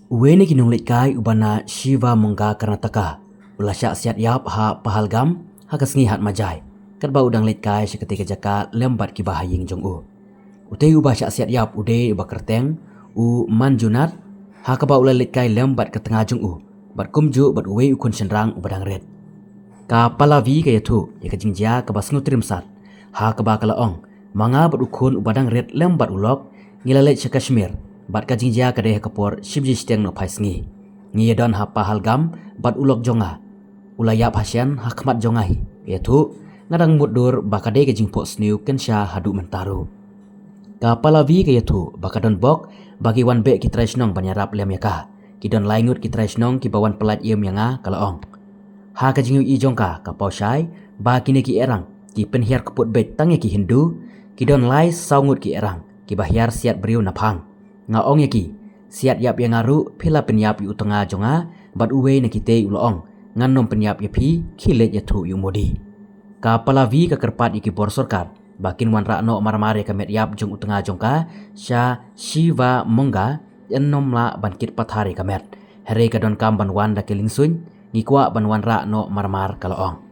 Uwe kinung likai ubana Shiva Mongga Karnataka. Ulasya siat yap ha Pahalgam ha kasngi hat majai. Kadba udang likai seketika jaka lembat ki bahaying jong u. Utei ubah syak siat yap ude ubah kerteng u manjunat ha kaba ula likai lembat ke tengah jong u. Bat kumju bat uwe ukun senrang ubadang red. Ka palavi kaya tu ya ka jingjia ka basnu trimsat. Ha kaba kalaong manga bat ukun ubadang red lembat ulok ngilalet sya Kashmir. Bat ka jingjia ka deh kapor shibji steng no paisngi. Ngi don ha Pahalgam bat ulok jonga. Ulayap hasyan ha khamat jongahi. Ya tu ngadang mudur bakade ka jingpo sniu kensya hadu mentaru. Ka palavi kaya tu bakadon bok bagi wan be ki tresnong banyarap lem yaka. Kidon laingut ki tresnong ki bawan pelat yem yanga kalaong. Ha ka jingu i jongka ka pausyai ba kini ki erang ki penhiar keput bet tangi ki Hindu kidon lai saungut ki erang ki bahyar siat beriu naphang. Ngaong yaki siat yap yang ngaru pila penyap yu tengah jonga bat uwe na kite uloong nganom penyap yapi kilet yatu yu modi. Ka palavi ka kerpat iki borsorkat bakin wan rakno marmare ka met yap jong utengah jongka sya Shiva Mongga enom la bankit pathari ka met. Here ka don kam ban wan da kelingsun ngikwa ban wan rakno marmar kalaong.